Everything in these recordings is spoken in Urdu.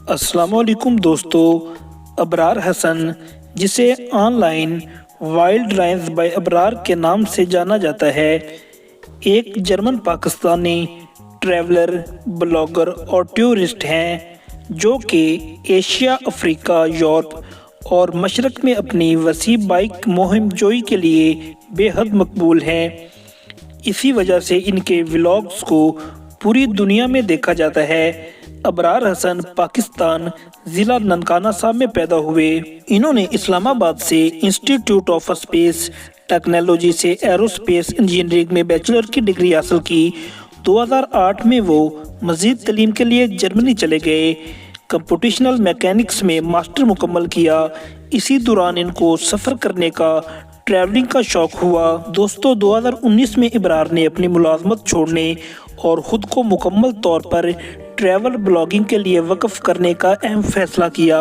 السلام علیکم دوستو، ابرار حسن، جسے online wild lens by Abrar کے نام سے جانا جاتا ہے، ایک جرمن پاکستانی ٹریولر، بلاگر اور ٹورسٹ ہیں جو کہ ایشیا، افریقہ، یورپ اور مشرق میں اپنی وسیع بائک مہم جوئی کے لیے بے حد مقبول ہیں۔ اسی وجہ سے ان کے ولاگز کو پوری دنیا میں دیکھا جاتا ہے۔ ابرار حسن پاکستان، ضلع ننکانہ صاحب میں پیدا ہوئے۔ انہوں نے اسلام آباد سے انسٹی ٹیوٹ آف اسپیس ٹیکنالوجی سے ایرو اسپیس انجینئرنگ میں بیچلر کی ڈگری حاصل کی۔ 2008 میں وہ مزید تعلیم کے لیے جرمنی چلے گئے۔ کمپیوٹیشنل میکینکس میں ماسٹر مکمل کیا۔ اسی دوران ان کو سفر کرنے کا، ٹریولنگ کا شوق ہوا۔ دوستو، 2019 میں ابرار نے اپنی ملازمت چھوڑنے اور خود کو مکمل طور پر ٹریول بلاگنگ کے لیے وقف کرنے کا اہم فیصلہ کیا۔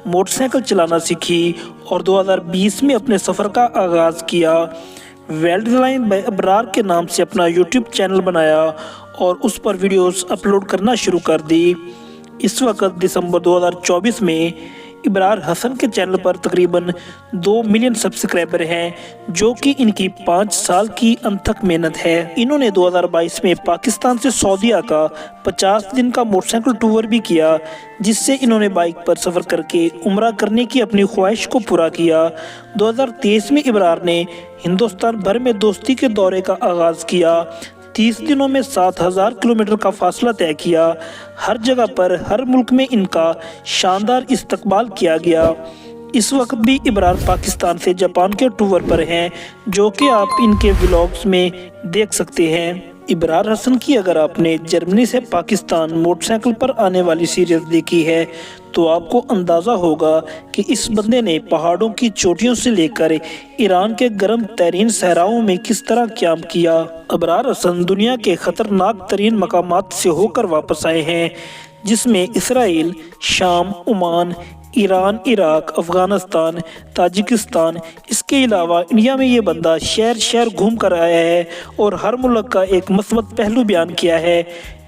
موٹر سائیکل چلانا سیکھی اور 2020 میں اپنے سفر کا آغاز کیا۔ وائلڈ رائنز بائی ابرار کے نام سے اپنا یوٹیوب چینل بنایا اور اس پر ویڈیوز اپلوڈ کرنا شروع کر دی۔ اس وقت دسمبر 2024 میں ابرار حسن کے چینل پر تقریباً 2 ملین سبسکرائبر ہیں، جو کہ ان کی 5 سال کی انتھک محنت ہے۔ انہوں نے 2022 میں پاکستان سے سعودیہ کا 50 دن کا موٹر سائیکل ٹور بھی کیا، جس سے انہوں نے بائک پر سفر کر کے عمرہ کرنے کی اپنی خواہش کو پورا کیا۔ 2023 میں ابرار نے ہندوستان بھر میں دوستی کے دورے کا آغاز کیا۔ 30 دنوں میں 7000 کلومیٹر کا فاصلہ طے کیا۔ ہر جگہ پر، ہر ملک میں ان کا شاندار استقبال کیا گیا۔ اس وقت بھی ابرار پاکستان سے جاپان کے ٹور پر ہیں، جو کہ آپ ان کے ولاگز میں دیکھ سکتے ہیں۔ ابرار حسن کی اگر آپ نے جرمنی سے پاکستان موٹر سائیکل پر آنے والی سیریز دیکھی ہے تو آپ کو اندازہ ہوگا کہ اس بندے نے پہاڑوں کی چوٹیوں سے لے کر ایران کے گرم ترین صحراؤں میں کس طرح قیام کیا۔ ابرار حسن دنیا کے خطرناک ترین مقامات سے ہو کر واپس آئے ہیں، جس میں اسرائیل، شام، عمان، ایران، عراق، افغانستان، تاجکستان۔ اس کے علاوہ انڈیا میں یہ بندہ شہر شہر گھوم کر آیا ہے اور ہر ملک کا ایک مثبت پہلو بیان کیا ہے۔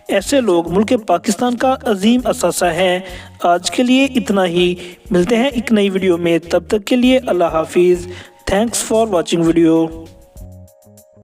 ایسے لوگ ملک پاکستان کا عظیم اثاثہ ہیں۔ آج کے لیے اتنا ہی، ملتے ہیں ایک نئی ویڈیو میں، تب تک کے لیے اللہ حافظ۔ Thanks for watching video.